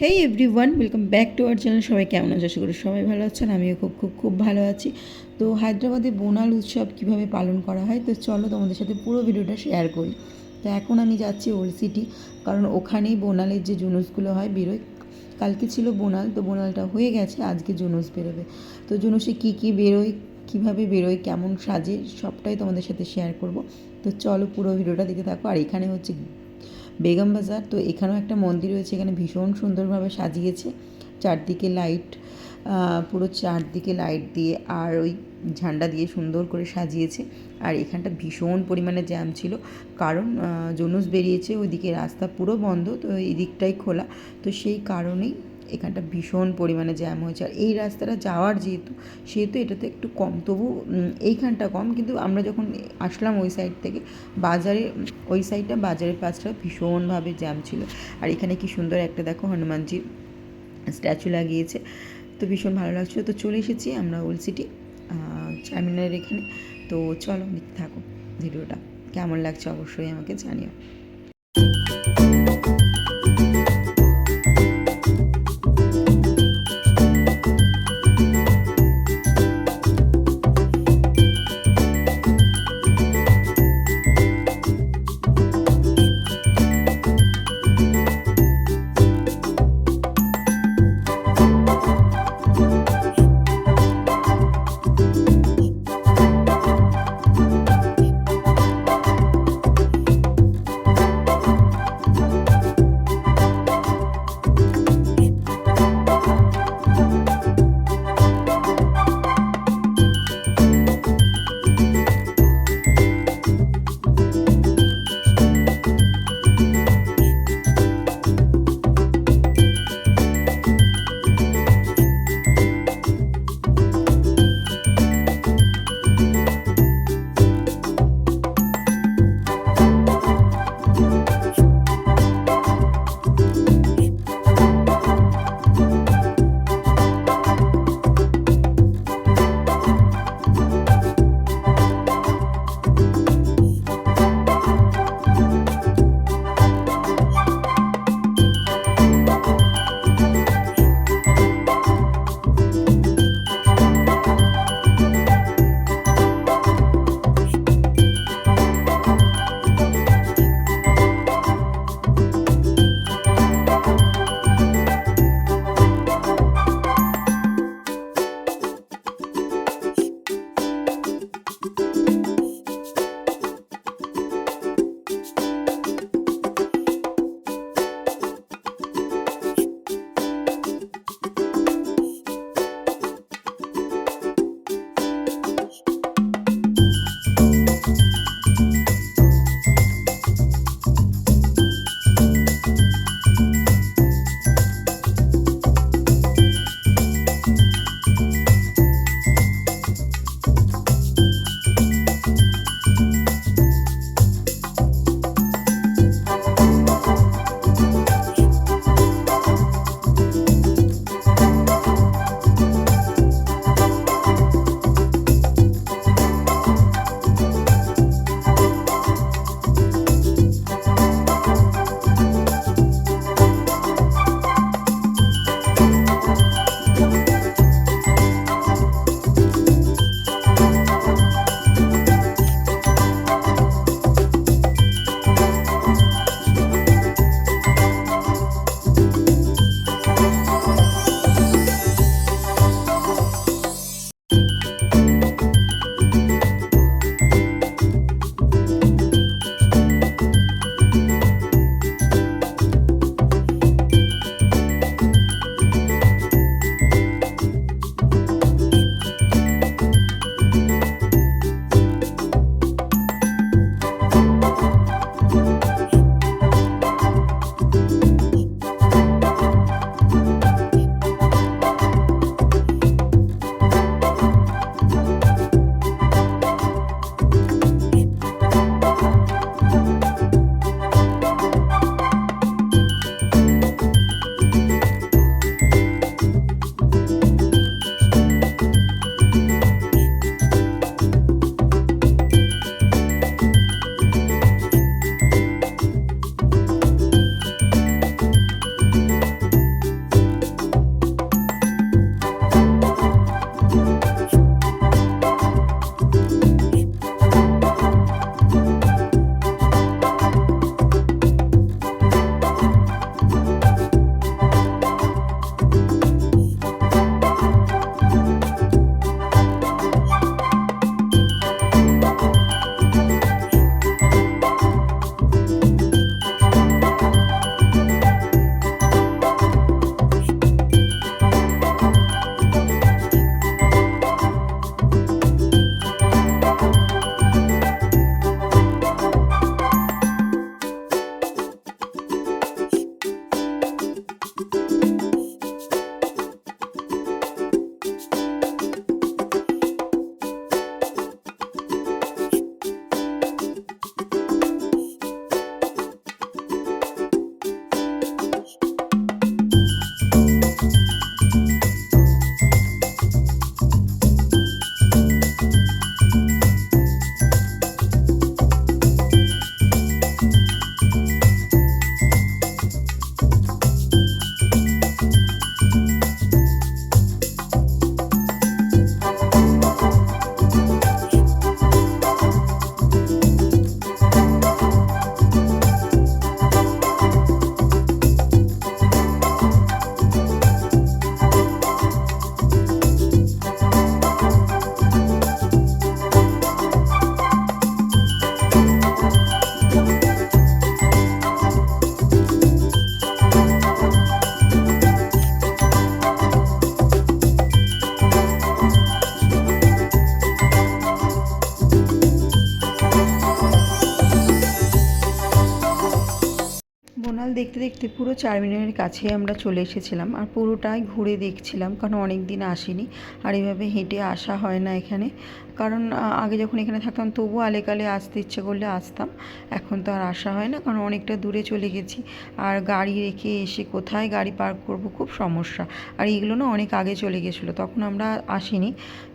Hey everyone, welcome back to our channel. সবাই কেমন আছে? আশা করি সবাই ভালো আছেন। আমিও খুব খুব খুব ভালো আছি। তো হায়দ্রাবাদে বোনাল উৎসব কীভাবে পালন করা হয়, তো চলো তোমাদের সাথে পুরো ভিডিওটা শেয়ার করি। তো এখন আমি যাচ্ছি ওল্ড সিটি, কারণ ওখানেই বোনালের যে জুনুসগুলো হয় বেরোয়। কালকে ছিল বোনাল, তো বোনালটা হয়ে গেছে, আজকে জুনুস বেরোবে। তো জুনুসে কী কী বেরোয়, কীভাবে বেরোয়, কেমন সাজে, সবটাই তোমাদের সাথে শেয়ার করব। তো চলো পুরো ভিডিওটা দেখতে থাকো। আর এখানে হচ্ছে বেগম বাজার, তো এখানেও একটা মন্দির রয়েছে, এখানে ভীষণ সুন্দরভাবে সাজিয়েছে, চারদিকে লাইট, পুরো চারদিকে লাইট দিয়ে আর ওই ঝান্ডা দিয়ে সুন্দর করে সাজিয়েছে। আর এখানটা ভীষণ পরিমাণে জ্যাম ছিল, কারণ জুনুস বেরিয়েছে, ওইদিকে রাস্তা পুরো বন্ধ, তো এই দিকটাই খোলা, তো সেই কারণেই এখানটা ভীষণ পরিমাণে জ্যাম হয়েছে। আর এই রাস্তাটা যাওয়ার সেহেতু এটাতে একটু কম, তবু এইখানটা কম, কিন্তু আমরা যখন আসলাম ওই সাইড থেকে বাজারে, ওই সাইডটা বাজারের পাশটা ভীষণভাবে জ্যাম ছিল। আর এখানে কি সুন্দর একটা দেখো হনুমানজির স্ট্যাচু লাগিয়েছে, তো ভীষণ ভালো লাগছিলো। তো চলে এসেছি আমরা ওল্ড সিটি চারমিনারের এখানে। তো চলো দেখতে থাকো ভিডিওটা, কেমন লাগছে অবশ্যই আমাকে জানিও। দেখতে দেখতে পুরো চারমিনারের কাছে আমরা চলে এসেছিলাম, আর পুরোটাই ঘুরে দেখছিলাম, কারণ অনেক দিন আসিনি আর এইভাবে হেঁটে আসা হয় না এখানে। কারণ আগে যখন এখানে থাকতাম তবুও আলেকালে আসতে ইচ্ছে করলে আসতাম, এখন তো আর আসা হয় না, কারণ অনেকটা দূরে চলে গেছি। আর গাড়ি রেখে এসে কোথায় গাড়ি পার্ক করব, খুব সমস্যা। আর এইগুলো না অনেক আগে চলে গেছিলো, তখন আমরা আসিনি,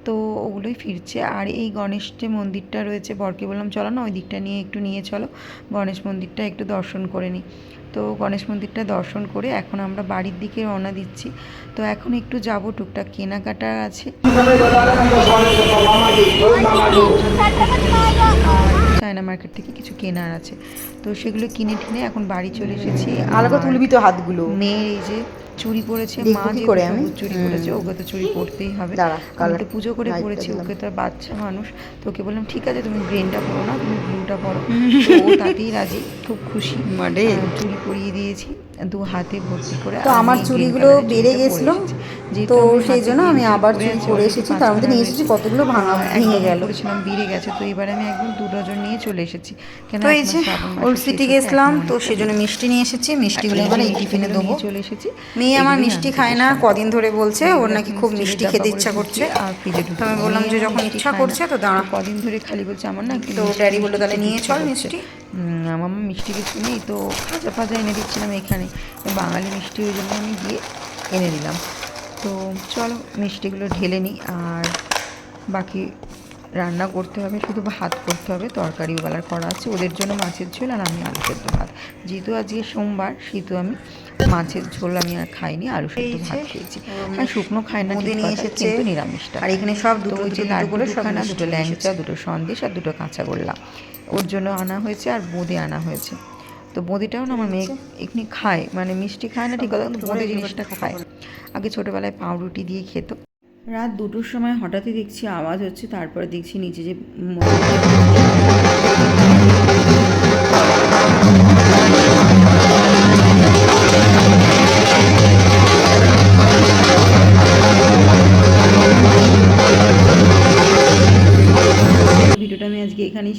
তো ওগুলোই ফিরছে। আর এই গণেশ যে মন্দিরটা রয়েছে, বরকে বললাম চলো না ওই দিকটা নিয়ে চলো, গণেশ মন্দিরটা একটু দর্শন করে নিই। তো গণেশ মন্দিরটা দর্শন করে এখন আমরা বাড়ির দিকে রওনা দিচ্ছি। তো এখন একটু যাব, টুকটাক কেনাকাটা আছে, চায়না মার্কেট থেকে কিছু কেনার আছে, তো সেগুলো কিনে টিনে এখন বাড়ি চলে এসেছি। আলাদা তুলবি তো হাতগুলো। মেয়ের এই যে চুড়ি পরেছে, মা যে সবুজ চুড়ি পরেছে, ওকে তো চুড়ি পরতেই হবে। আমি তো পুজো করে পরেছি, ওকে তো বাচ্চা মানুষ, তো ওকে বললাম ঠিক আছে তুমি গ্রিনটা পরো না, তুমি ব্লুটা পরো, তো ও তাতেই রাজি, খুব খুশি। চুড়ি পরিয়ে দিয়েছি 2 হাতে ভর্তি করে। তো আমার চুড়িগুলো বেড়ে গেছিলো, তো সেই জন্য আমি আবার চুড়ি পরে এসেছি। তার মধ্যে নিয়ে এসেছি কতগুলো ভেঙে গেল, করেছিলাম বেড়ে গেছে, তো এবারে আমি একদম 2 ডজন নিয়ে চলে এসেছি। কেন তো এই যে ওল্ড সিটি গেছিলাম, তো সেই জন্য মিষ্টি নিয়ে এসেছি। মিষ্টিগুলো এবার এই টিফিনে দেবো। চলে এসেছি। মেয়ে আমার মিষ্টি খায় না, কদিন ধরে বলছে ওর নাকি খুব মিষ্টি খেতে ইচ্ছা করছে। আর ফ্রিজে তো আমি বললাম যে যখন ইচ্ছা করছে তো দাঁড়া, কদিন ধরে খালি বলছে আমার না, তো ড্যাডি বললো তাহলে নিয়ে চল মিষ্টি। আমার মিষ্টি কিছু নেই, তো খাজা ফাজা এনে দিচ্ছিলাম এখানে, বাঙালি মিষ্টি, ওই জন্য আমি গিয়ে এনে দিলাম। তো চলো মিষ্টিগুলো ঢেলে নিই, আর বাকি রান্না করতে হবে, শুধু ভাত করতে হবে, তরকারি ওবেলার করা আছে, ওদের জন্য মাছের ঝোল আর আমি আলু সেদ্ধ ভাত। যেহেতু আজকে সোমবার, সেহেতু আমি মাছের ঝোল আমি আর খাইনি, আলু সেদ্ধ ভাত খেয়েছি। হ্যাঁ শুকনো খাই না, কিন্তু নিরামিষটা। আর এখানে সব দুটো যে লাড্ডু দুখানা, 2 ল্যাংচা, 2 সন্দেশ আর 2 কাঁচা গোল্লা ওর জন্য আনা হয়েছে, আর বোঁদে আনা হয়েছে। তো বোঁদেটাও না আমার মেয়ে এখানে খায়, মানে মিষ্টি খায় না ঠিক কথা, কিন্তু বোঁদে জিনিসটা খায়। আগে ছোটোবেলায় পাউরুটি দিয়ে খেত। রাত 2টোর সময় হঠাৎই দেখছি আওয়াজ হচ্ছে, তারপরে দেখছি নিচে যে ভিডিওটা আমি আজকে এখানেই